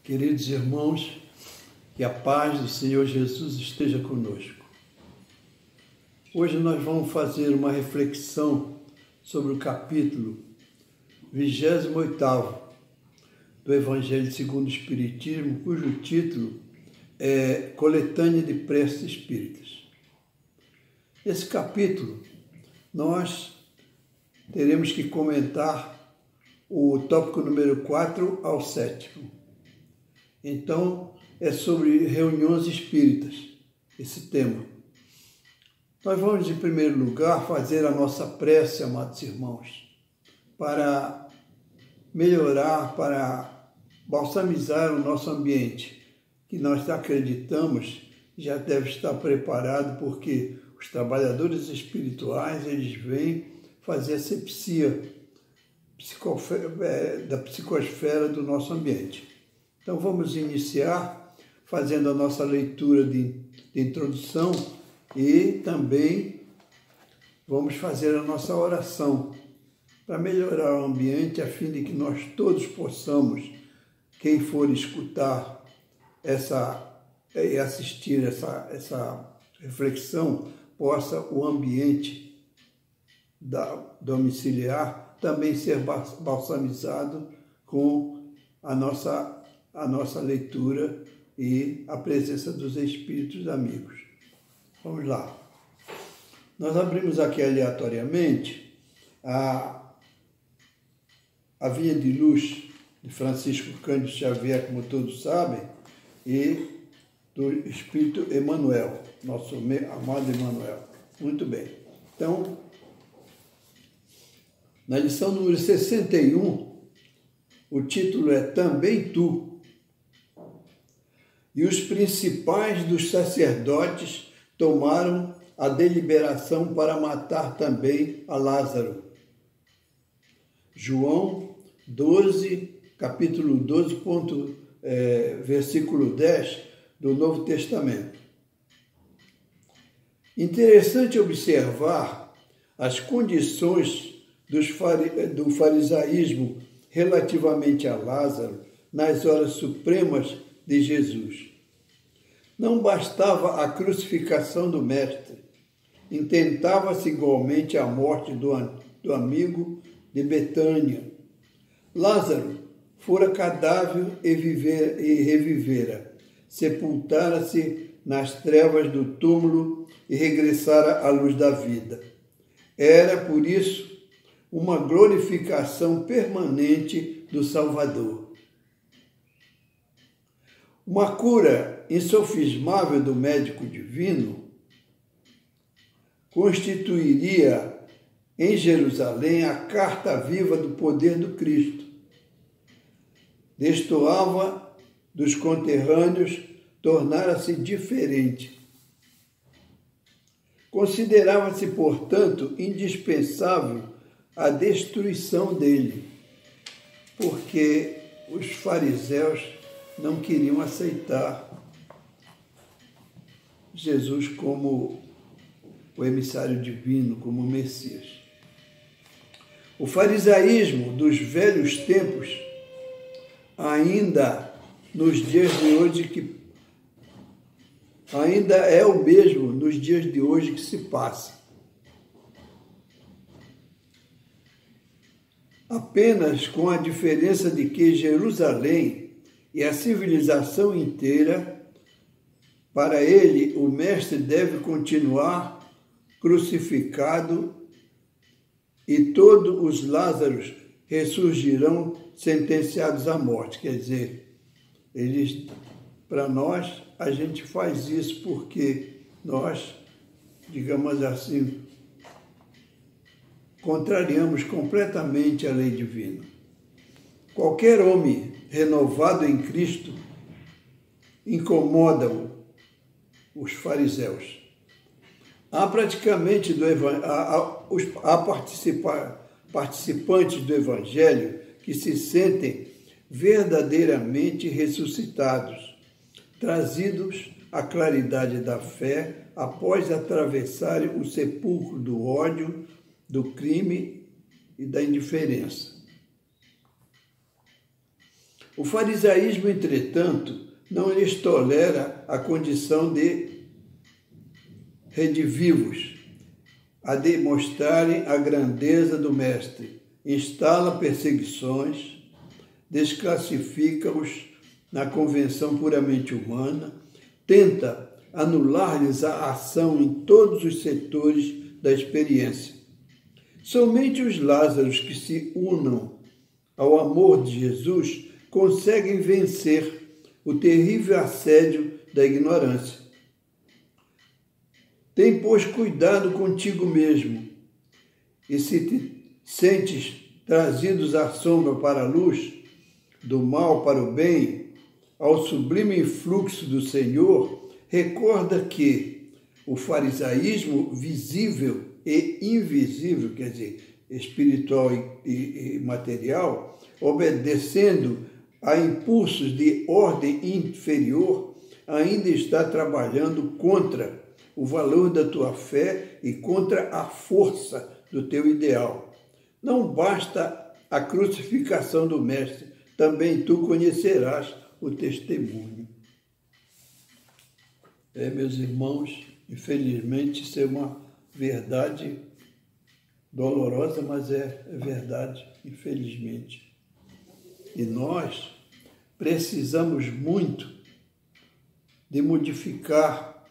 Queridos irmãos, que a paz do Senhor Jesus esteja conosco. Hoje nós vamos fazer uma reflexão sobre o capítulo 28º do Evangelho segundo o Espiritismo, cujo título é Coletânea de Preces Espíritas. Esse capítulo nós teremos que comentar o tópico número 4 ao 7º. Então, é sobre reuniões espíritas, esse tema. Nós vamos, em primeiro lugar, fazer a nossa prece, amados irmãos, para melhorar, para balsamizar o nosso ambiente, que nós acreditamos já deve estar preparado, porque os trabalhadores espirituais, eles vêm fazer asepsia da psicosfera do nosso ambiente. Então vamos iniciar fazendo a nossa leitura de introdução e também vamos fazer a nossa oração para melhorar o ambiente, a fim de que nós todos possamos, quem for escutar e assistir essa reflexão, possa o ambiente domiciliar também ser balsamizado com a nossa leitura e a presença dos espíritos amigos. Vamos lá. Nós abrimos aqui aleatoriamente a Via de Luz de Francisco Cândido Xavier, como todos sabem, e do Espírito Emmanuel, nosso amado Emmanuel. Muito bem. Então, na lição número 61, o título é Também Tu. E os principais dos sacerdotes tomaram a deliberação para matar também a Lázaro. João 12, capítulo 12, versículo 10 do Novo Testamento. Interessante observar as condições do farisaísmo relativamente a Lázaro nas horas supremas de Jesus. Não bastava a crucificação do Mestre, intentava-se igualmente a morte do amigo de Betânia. Lázaro fora cadáver e revivera, sepultara-se nas trevas do túmulo e regressara à luz da vida. Era, por isso, uma glorificação permanente do Salvador. Uma cura insofismável do médico divino constituiria em Jerusalém a carta viva do poder do Cristo. Destoava dos conterrâneos, tornara-se diferente. Considerava-se, portanto, indispensável a destruição dele, porque os fariseus não queriam aceitar Jesus como o emissário divino, como o Messias. O farisaísmo dos velhos tempos, ainda nos dias de hoje, ainda é o mesmo nos dias de hoje que se passa. Apenas com a diferença de que Jerusalém e a civilização inteira, para ele, o Mestre deve continuar crucificado e todos os Lázaros ressurgirão sentenciados à morte. Quer dizer, para nós, a gente faz isso porque nós, digamos assim, contrariamos completamente a lei divina. Qualquer homem renovado em Cristo incomoda os fariseus. Há participantes do Evangelho que se sentem verdadeiramente ressuscitados, trazidos à claridade da fé após atravessarem o sepulcro do ódio, do crime e da indiferença. O farisaísmo, entretanto, não lhes tolera a condição de redivivos, a demonstrarem a grandeza do Mestre, instala perseguições, desclassifica-os na convenção puramente humana, tenta anular-lhes a ação em todos os setores da experiência. Somente os Lázaros que se unam ao amor de Jesus conseguem vencer o terrível assédio da ignorância. Tem, pois, cuidado contigo mesmo, e se te sentes trazidos à sombra para a luz, do mal para o bem, ao sublime influxo do Senhor, recorda que o farisaísmo visível e invisível, quer dizer, espiritual e material, obedecendo a impulsos de ordem inferior, ainda está trabalhando contra o valor da tua fé e contra a força do teu ideal. Não basta a crucificação do Mestre, também tu conhecerás o testemunho. Meus irmãos, infelizmente isso é uma verdade dolorosa, mas é verdade, infelizmente. E nós precisamos muito de modificar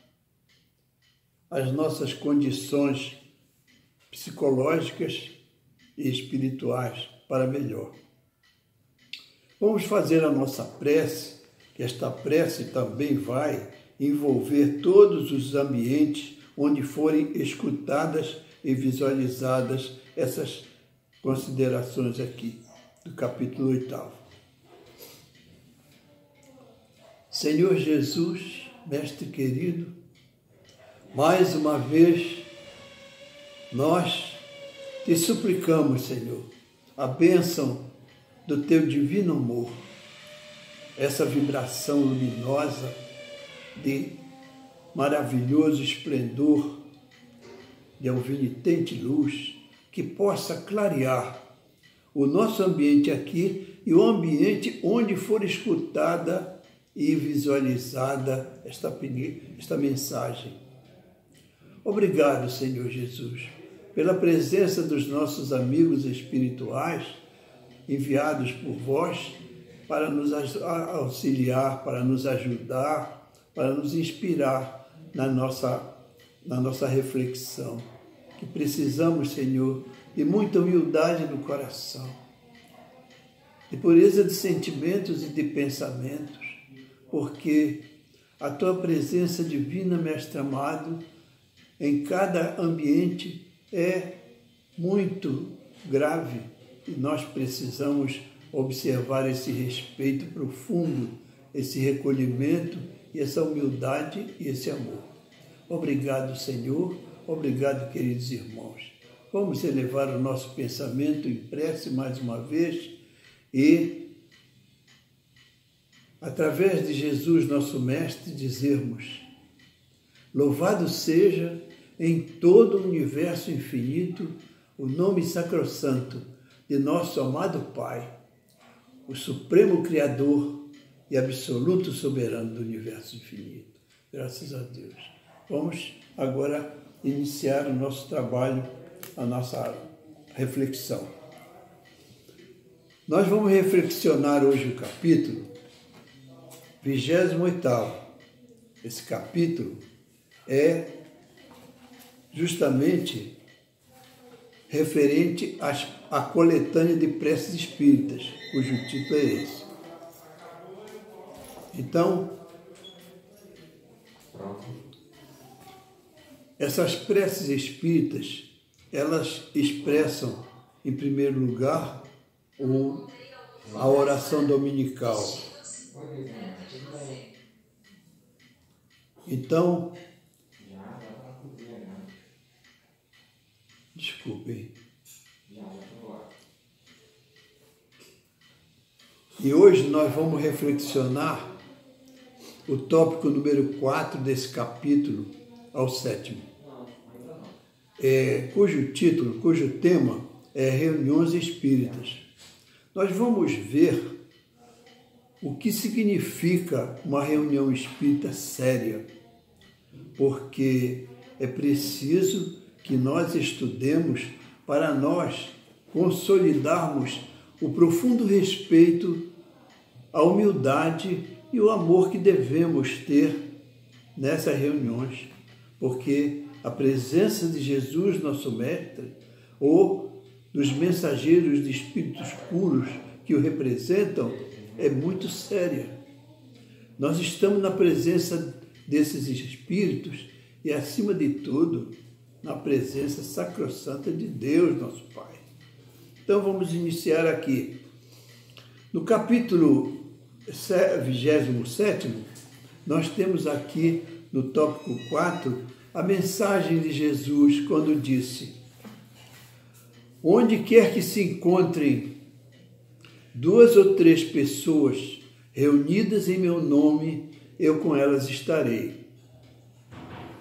as nossas condições psicológicas e espirituais para melhor. Vamos fazer a nossa prece, que esta prece também vai envolver todos os ambientes onde forem escutadas e visualizadas essas considerações aqui, do capítulo 8º. Senhor Jesus, Mestre querido, mais uma vez nós te suplicamos, Senhor, a bênção do teu divino amor, essa vibração luminosa de maravilhoso esplendor, de alvinitente luz, que possa clarear o nosso ambiente aqui e o ambiente onde for escutada e visualizada esta mensagem. Obrigado, Senhor Jesus, pela presença dos nossos amigos espirituais enviados por vós para nos auxiliar, para nos ajudar, para nos inspirar na nossa reflexão, que precisamos, Senhor, de muita humildade no coração, de pureza de sentimentos e de pensamentos, porque a tua presença divina, Mestre amado, em cada ambiente é muito grave e nós precisamos observar esse respeito profundo, esse recolhimento e essa humildade e esse amor. Obrigado, Senhor. Obrigado, queridos irmãos. Vamos elevar o nosso pensamento em prece mais uma vez e, através de Jesus, nosso Mestre, dizermos: louvado seja em todo o universo infinito o nome sacrossanto de nosso amado Pai, o Supremo Criador e absoluto soberano do universo infinito. Graças a Deus. Vamos agora iniciar o nosso trabalho, a nossa reflexão. Nós vamos reflexionar hoje o capítulo 28º. Esse capítulo é justamente referente à coletânea de preces espíritas, cujo título é esse. Então, essas preces espíritas, elas expressam, em primeiro lugar, a oração dominical. Então, desculpem. E hoje nós vamos reflexionar o tópico número 4 desse capítulo ao 7º, cujo tema é reuniões espíritas. Nós vamos ver o que significa uma reunião espírita séria, porque é preciso que nós estudemos para nós consolidarmos o profundo respeito, a humildade e o amor que devemos ter nessas reuniões, porque a presença de Jesus, nosso Mestre, ou dos mensageiros de espíritos puros que o representam, é muito séria. Nós estamos na presença desses espíritos e, acima de tudo, na presença sacrossanta de Deus, nosso Pai. Então, vamos iniciar aqui. No capítulo 27, nós temos aqui, no tópico 4, a mensagem de Jesus, quando disse: onde quer que se encontrem 2 ou 3 pessoas reunidas em meu nome, eu com elas estarei.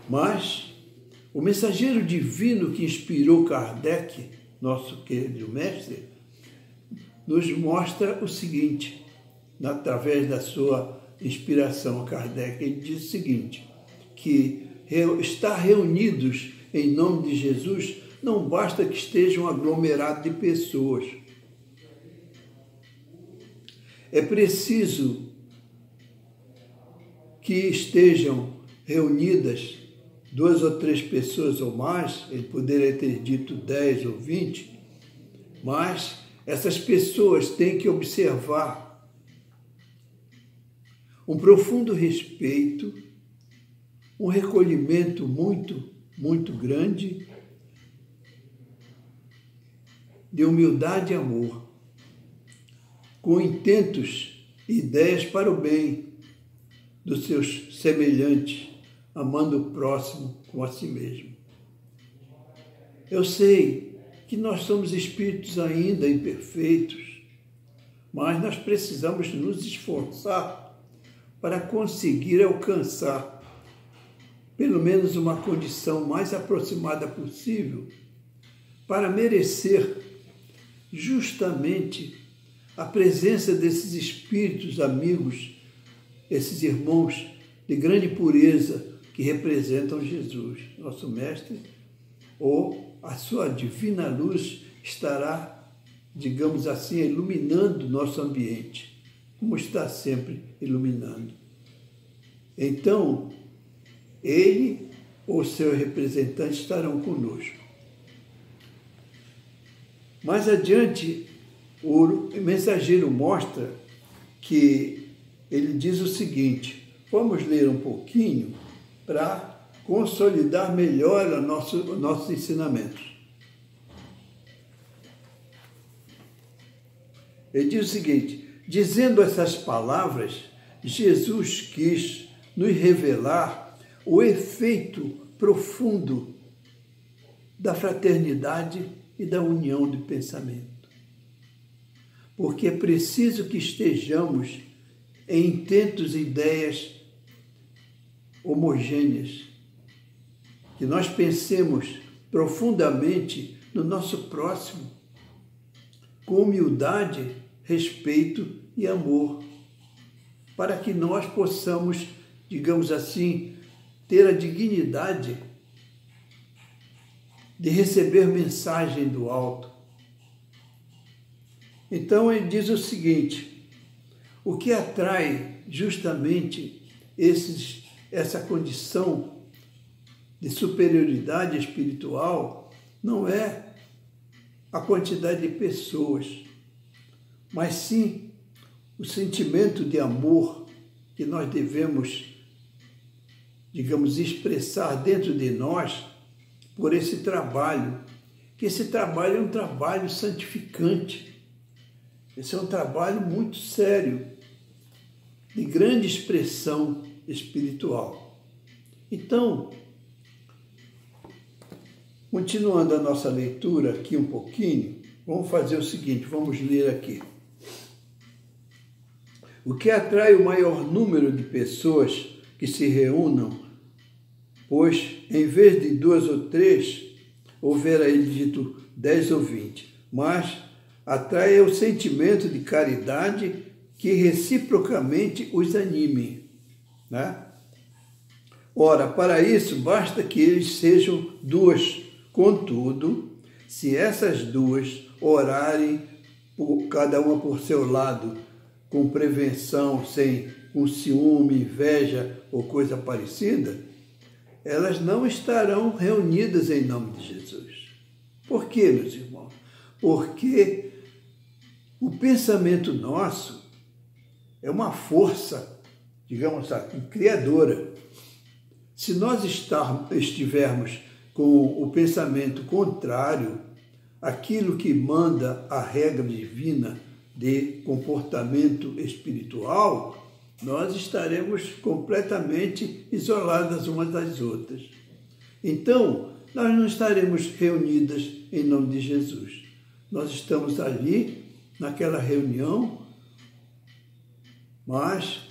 Mas o mensageiro divino que inspirou Kardec, nosso querido mestre, nos mostra o seguinte, através da sua inspiração a Kardec. Ele diz o seguinte, que estar reunidos em nome de Jesus não basta que esteja um aglomerado de pessoas. É preciso que estejam reunidas 2 ou 3 pessoas ou mais, ele poderia ter dito 10 ou 20, mas essas pessoas têm que observar um profundo respeito, um recolhimento muito, muito grande, de humildade e amor, com intentos e ideias para o bem dos seus semelhantes, amando o próximo como a si mesmo. Eu sei que nós somos espíritos ainda imperfeitos, mas nós precisamos nos esforçar para conseguir alcançar pelo menos uma condição mais aproximada possível para merecer justamente a presença desses espíritos amigos, esses irmãos de grande pureza que representam Jesus, nosso Mestre, ou a sua divina luz estará, digamos assim, iluminando nosso ambiente, como está sempre iluminando. Então, ele ou seu representante estarão conosco. Mais adiante, o mensageiro mostra que ele diz o seguinte, vamos ler um pouquinho para consolidar melhor nossos ensinamentos. Ele diz o seguinte, dizendo essas palavras, Jesus quis nos revelar o efeito profundo da fraternidade e da união de pensamento. Porque é preciso que estejamos em intentos e ideias homogêneas, que nós pensemos profundamente no nosso próximo, com humildade, respeito e amor, para que nós possamos, digamos assim, ter a dignidade de receber mensagem do alto. Então ele diz o seguinte, o que atrai justamente essa condição de superioridade espiritual não é a quantidade de pessoas, mas sim o sentimento de amor que nós devemos, digamos, expressar dentro de nós por esse trabalho, que esse trabalho é um trabalho santificante. Esse é um trabalho muito sério, de grande expressão espiritual. Então, continuando a nossa leitura aqui um pouquinho, vamos fazer o seguinte, vamos ler aqui. O que atrai o maior número de pessoas que se reúnam, pois, em vez de 2 ou 3, houvera ele dito 10 ou 20, mas atrai o sentimento de caridade que reciprocamente os anime, né? Ora, para isso, basta que eles sejam duas. Contudo, se essas duas orarem, cada uma por seu lado, com prevenção, sem com ciúme, inveja ou coisa parecida, elas não estarão reunidas em nome de Jesus. Por quê, meus irmãos? Porque o pensamento nosso é uma força, digamos assim, criadora. Se nós estivermos com o pensamento contrário àquilo que manda a regra divina de comportamento espiritual, nós estaremos completamente isoladas umas das outras. Então, nós não estaremos reunidas em nome de Jesus. Nós estamos ali, naquela reunião, mas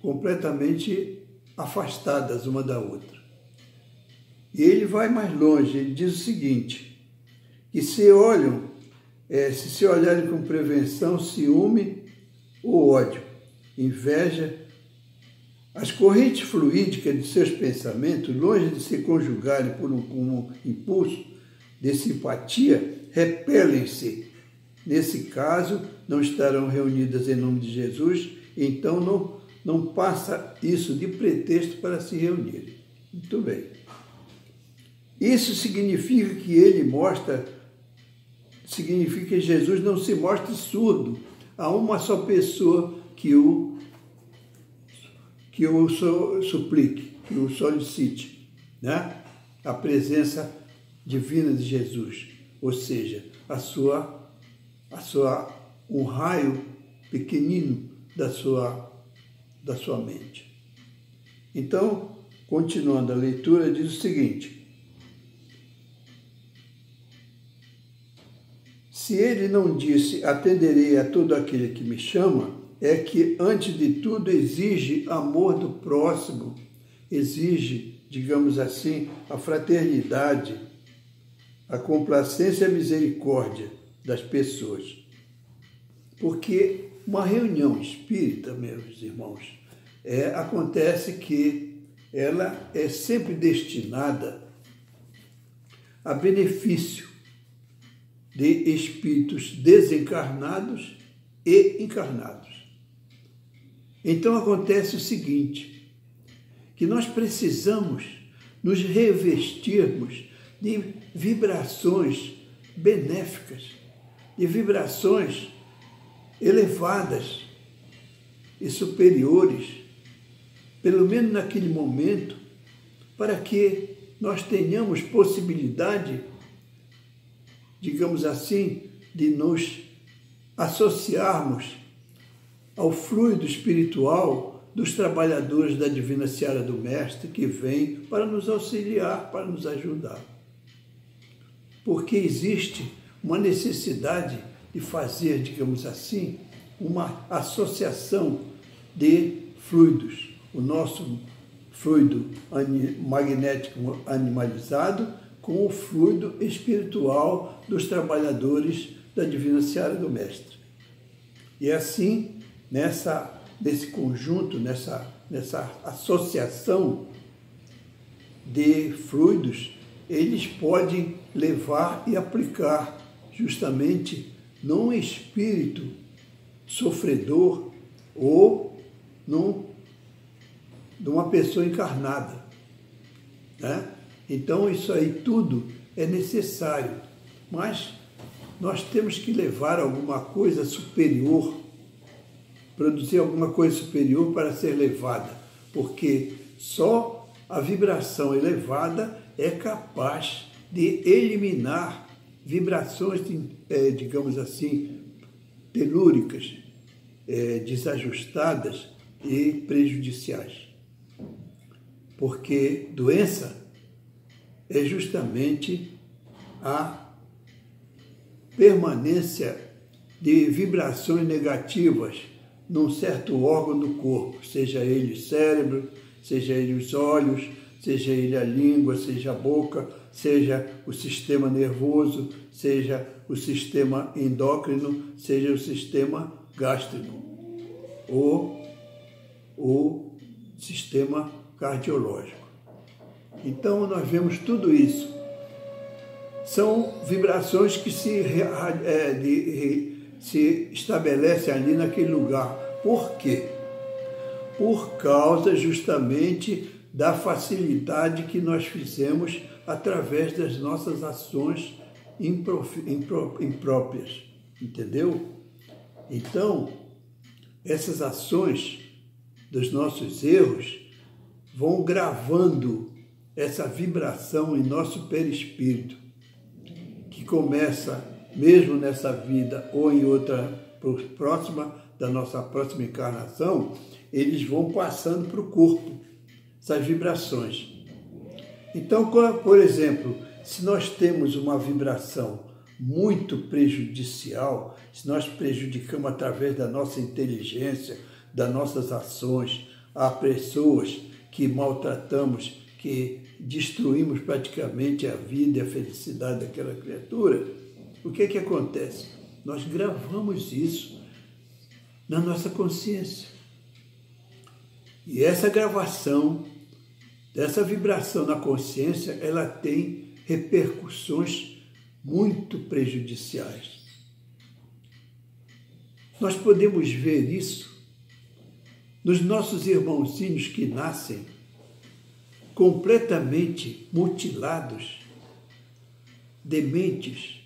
completamente afastadas uma da outra. E ele vai mais longe, ele diz o seguinte, que se olharem com prevenção, ciúme ou ódio, inveja, as correntes fluídicas de seus pensamentos, longe de se conjugarem por um impulso de simpatia, repelem-se. Nesse caso, não estarão reunidas em nome de Jesus, então não passa isso de pretexto para se reunirem. Muito bem. Isso significa que Jesus não se mostre surdo a uma só pessoa que o suplique, que o solicite, né? A presença divina de Jesus, ou seja, um raio pequenino da sua mente. Então, continuando a leitura, diz o seguinte: se ele não disse, atenderei a todo aquele que me chama, é que, antes de tudo, exige amor do próximo, exige, digamos assim, a fraternidade, a complacência e a misericórdia das pessoas. Porque uma reunião espírita, meus irmãos, acontece que ela é sempre destinada a benefício de espíritos desencarnados e encarnados. Então acontece o seguinte, que nós precisamos nos revestirmos de vibrações benéficas, de vibrações elevadas e superiores, pelo menos naquele momento, para que nós tenhamos possibilidade, digamos assim, de nos associarmos ao fluido espiritual dos trabalhadores da Divina Seara do Mestre que vêm para nos auxiliar, para nos ajudar. Porque existe uma necessidade de fazer, digamos assim, uma associação de fluidos. O nosso fluido magnético animalizado com o fluido espiritual dos trabalhadores da Divina Seara do Mestre. E assim, nesse conjunto, nessa associação de fluidos, eles podem levar e aplicar justamente num espírito sofredor ou de uma pessoa encarnada, né? Então, isso aí tudo é necessário, mas nós temos que levar alguma coisa superior, produzir alguma coisa superior para ser levada, porque só a vibração elevada é capaz de eliminar vibrações, digamos assim, telúricas, desajustadas e prejudiciais. Porque doença é justamente a permanência de vibrações negativas num certo órgão do corpo, seja ele o cérebro, seja ele os olhos, seja ele a língua, seja a boca, seja o sistema nervoso, seja o sistema endócrino, seja o sistema gástrico. o sistema cardiológico. Então, nós vemos tudo isso. São vibrações que se estabelecem ali naquele lugar. Por quê? Por causa justamente da facilidade que nós fizemos através das nossas ações impróprias. Entendeu? Então, essas ações dos nossos erros vão gravando essa vibração em nosso perispírito, que começa mesmo nessa vida ou em outra próxima da nossa próxima encarnação, eles vão passando para o corpo, essas vibrações. Então, por exemplo, se nós temos uma vibração muito prejudicial, se nós prejudicamos através da nossa inteligência, das nossas ações, a pessoas que maltratamos, que destruímos praticamente a vida e a felicidade daquela criatura, o que é que acontece? Nós gravamos isso na nossa consciência. E essa gravação, dessa vibração na consciência, ela tem repercussões muito prejudiciais. Nós podemos ver isso nos nossos irmãozinhos que nascem completamente mutilados, dementes,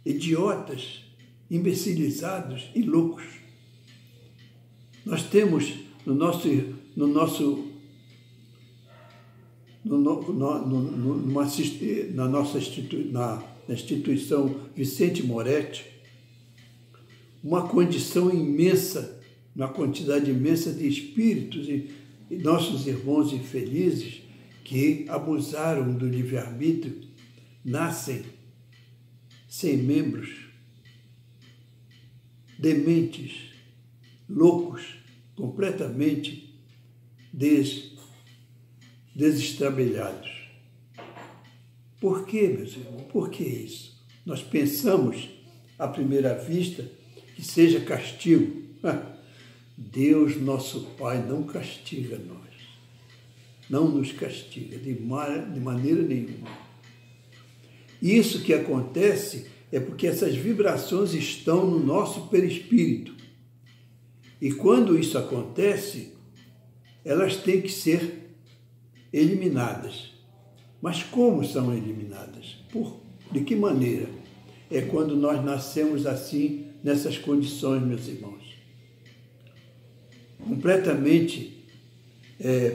idiotas, imbecilizados e loucos. Nós temos na instituição Vicente Moretti, uma condição imensa, uma quantidade imensa de espíritos e nossos irmãos infelizes que abusaram do livre-arbítrio, nascem sem membros, dementes, loucos, completamente desestrabelhados. Por quê, meus irmãos? Por que isso? Nós pensamos, à primeira vista, que seja castigo. Deus, nosso Pai, não castiga nós. Não nos castiga de maneira nenhuma. Isso que acontece é porque essas vibrações estão no nosso perispírito. E quando isso acontece, elas têm que ser eliminadas. Mas como são eliminadas? De que maneira? É quando nós nascemos assim, nessas condições, meus irmãos. Completamente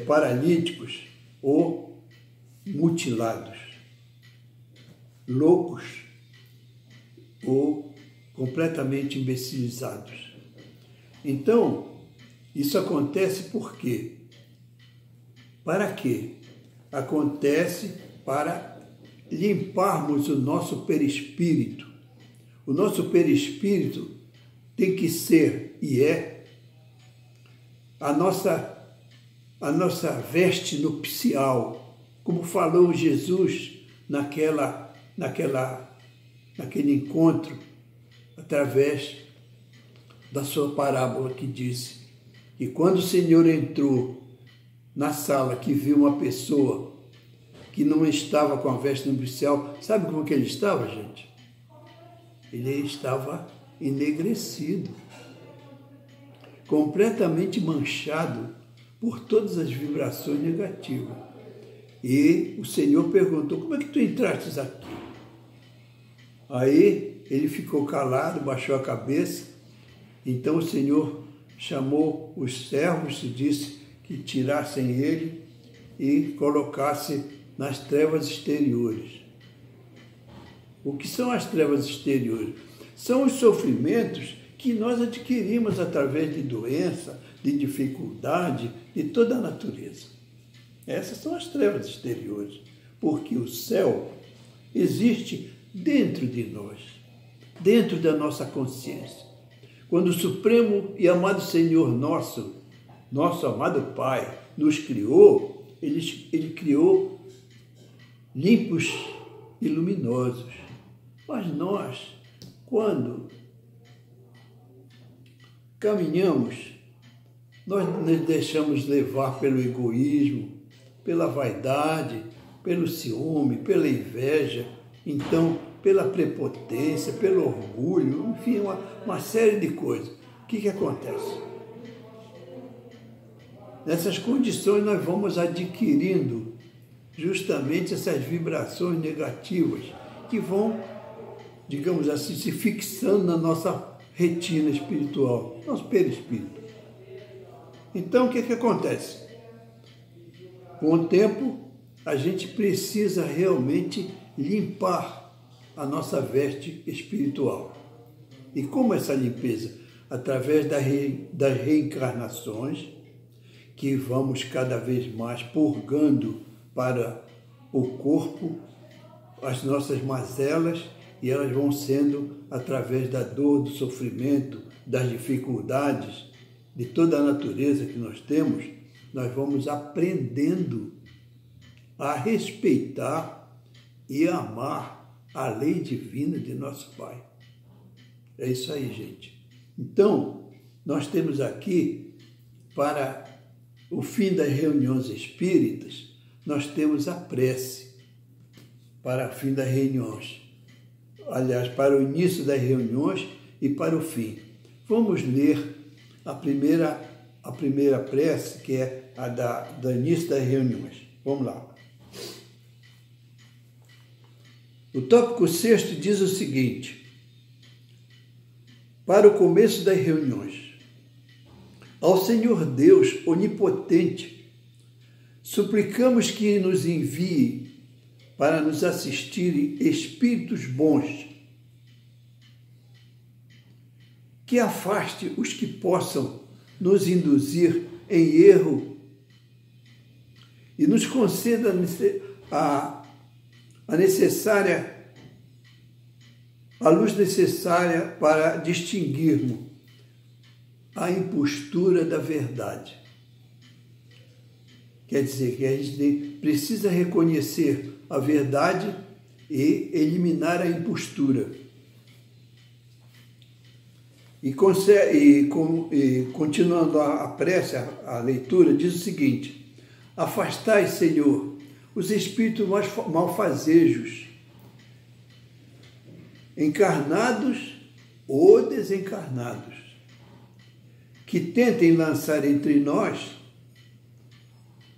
paralíticos ou mutilados, loucos ou completamente imbecilizados. Então, isso acontece por quê? Para quê? Acontece para limparmos o nosso perispírito. O nosso perispírito tem que ser e é a nossa veste nupcial, como falou Jesus naquele encontro, através da sua parábola que disse que quando o Senhor entrou na sala que viu uma pessoa que não estava com a veste nupcial, sabe como que ele estava, gente? Ele estava enegrecido, completamente manchado por todas as vibrações negativas. E o Senhor perguntou, como é que tu entraste aqui? Aí ele ficou calado, baixou a cabeça. Então o Senhor chamou os servos e disse que tirassem ele e colocassem nas trevas exteriores. O que são as trevas exteriores? São os sofrimentos que nós adquirimos através de doença, de dificuldade, de toda a natureza. Essas são as trevas exteriores, porque o céu existe dentro de nós, dentro da nossa consciência. Quando o Supremo e amado Senhor nosso amado Pai, nos criou, Ele criou limpos e luminosos. Mas nós, quando caminhamos nós nos deixamos levar pelo egoísmo, pela vaidade, pelo ciúme, pela inveja, então pela prepotência, pelo orgulho, enfim, uma série de coisas. O que acontece? Nessas condições nós vamos adquirindo justamente essas vibrações negativas que vão, digamos assim, se fixando na nossa retina espiritual, nosso perispírito. Então, o que acontece? Com o tempo, a gente precisa realmente limpar a nossa veste espiritual. E como essa limpeza? Através das reencarnações, que vamos cada vez mais purgando para o corpo as nossas mazelas, e elas vão sendo através da dor, do sofrimento, das dificuldades, de toda a natureza que nós temos, nós vamos aprendendo a respeitar e amar a lei divina de nosso Pai. É isso aí, gente. Então, nós temos aqui, para o fim das reuniões espíritas, nós temos a prece para o fim das reuniões. Aliás, para o início das reuniões e para o fim. Vamos ler a primeira prece, que é a do início das reuniões. Vamos lá. O tópico 6 diz o seguinte: para o começo das reuniões. Ao Senhor Deus onipotente, suplicamos que nos envie para nos assistirem espíritos bons, que afaste os que possam nos induzir em erro e nos conceda a luz necessária para distinguirmos a impostura da verdade. Quer dizer que a gente precisa reconhecer a verdade e eliminar a impostura. E continuando a prece, a leitura, diz o seguinte: afastai, Senhor, os espíritos malfazejos, encarnados ou desencarnados, que tentem lançar entre nós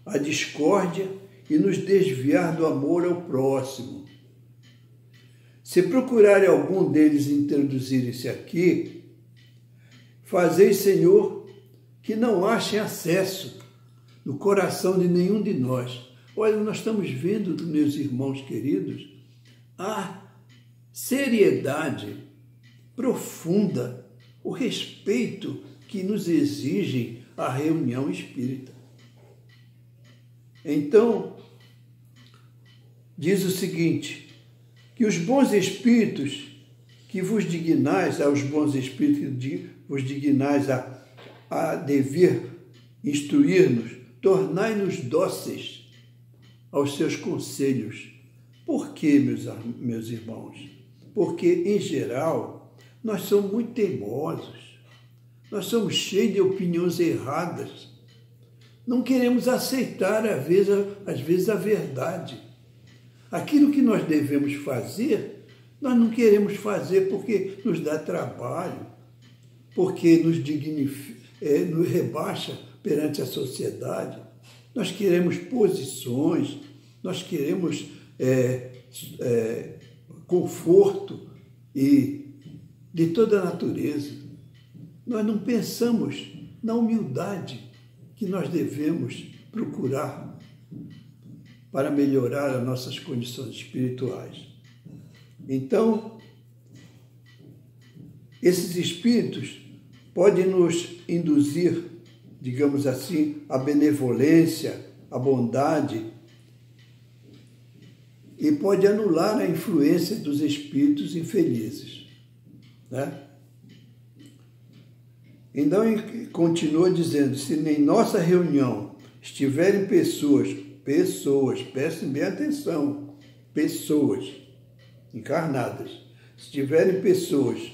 a discórdia e nos desviar do amor ao próximo. Se procurarem algum deles introduzirem-se aqui, fazei, Senhor, que não achem acesso no coração de nenhum de nós. Olha, nós estamos vendo, meus irmãos queridos, a seriedade profunda, o respeito que nos exige a reunião espírita. Então, diz o seguinte, que os bons espíritos que vos dignais, aos bons espíritos que vos dignais a dever instruir-nos, tornai-nos dóceis aos seus conselhos. Por quê, meus irmãos? Porque, em geral, nós somos muito teimosos, nós somos cheios de opiniões erradas, não queremos aceitar, às vezes, a verdade. Aquilo que nós devemos fazer, nós não queremos fazer porque nos dá trabalho, porque nos nos rebaixa perante a sociedade. Nós queremos posições, nós queremos conforto e de toda a natureza. Nós não pensamos na humildade que nós devemos procurar para melhorar as nossas condições espirituais. Então, esses espíritos podem nos induzir, digamos assim, a benevolência, a bondade, e pode anular a influência dos espíritos infelizes, né? Então, continua dizendo, se em nossa reunião estiverem pessoas, prestem bem atenção, pessoas encarnadas, se tiverem pessoas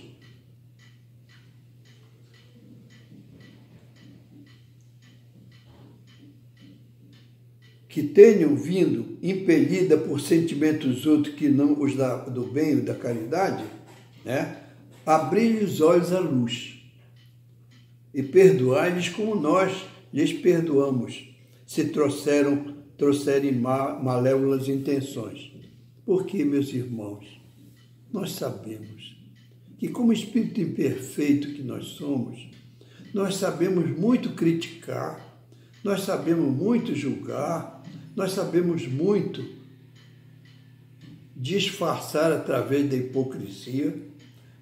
que tenham vindo impelida por sentimentos outros que não os do bem e da caridade, né? Abri os olhos à luz e perdoai-lhes como nós lhes perdoamos, se trouxerem malévolas intenções. Porque, meus irmãos, nós sabemos que, como espírito imperfeito que nós somos, nós sabemos muito criticar, nós sabemos muito julgar, nós sabemos muito disfarçar através da hipocrisia,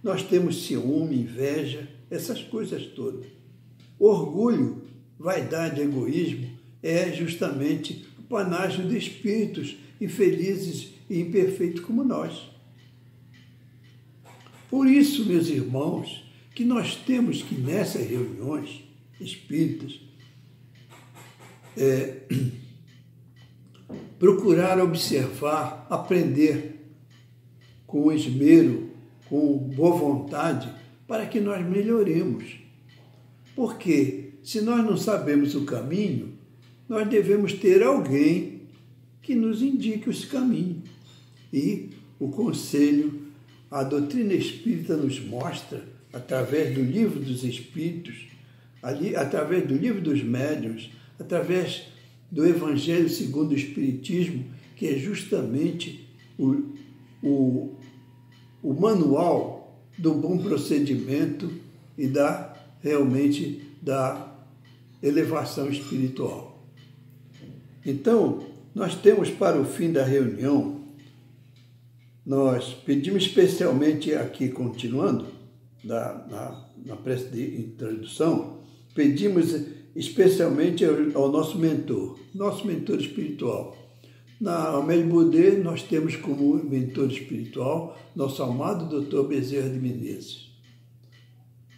nós temos ciúme, inveja, essas coisas todas. Orgulho, vaidade, egoísmo é justamente o panágio de espíritos infelizes e imperfeitos como nós. Por isso, meus irmãos, que nós temos que nessas reuniões espíritas procurar observar, aprender com esmero, com boa vontade, para que nós melhoremos. Porque se nós não sabemos o caminho, nós devemos ter alguém que nos indique esse caminho. E o conselho, a doutrina espírita nos mostra, através do livro dos espíritos, através do livro dos médiuns, através do Evangelho segundo o Espiritismo, que é justamente o manual do bom procedimento e realmente da elevação espiritual. Então, nós temos para o fim da reunião, nós pedimos especialmente aqui, continuando, na prece de introdução, pedimos especialmente ao nosso mentor espiritual. Na Amélie Baudet, nós temos como mentor espiritual nosso amado Dr. Bezerra de Menezes,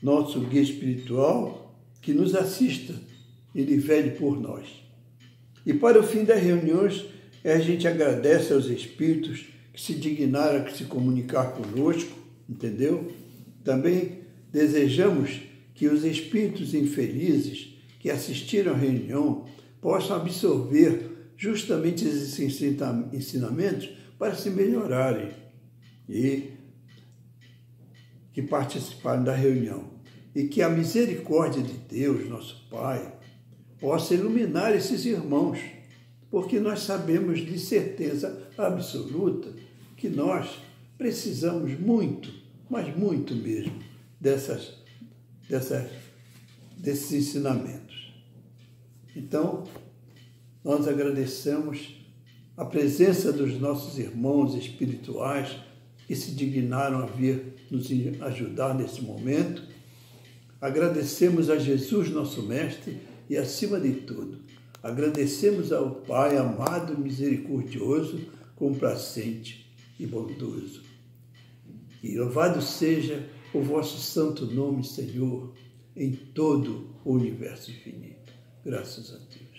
nosso guia espiritual que nos assista, ele vele por nós. E para o fim das reuniões, a gente agradece aos espíritos que se dignaram a se comunicar conosco, entendeu? Também desejamos que os espíritos infelizes que assistiram à reunião possam absorver justamente esses ensinamentos para se melhorarem e que participaram da reunião. E que a misericórdia de Deus, nosso Pai, possa iluminar esses irmãos, porque nós sabemos de certeza absoluta que nós precisamos muito, mas muito mesmo, desses ensinamentos. Então, nós agradecemos a presença dos nossos irmãos espirituais que se dignaram a vir nos ajudar nesse momento. Agradecemos a Jesus, nosso Mestre, e, acima de tudo, agradecemos ao Pai amado, misericordioso, complacente e bondoso. E louvado seja o vosso santo nome, Senhor, em todo o universo infinito. Graças a Deus.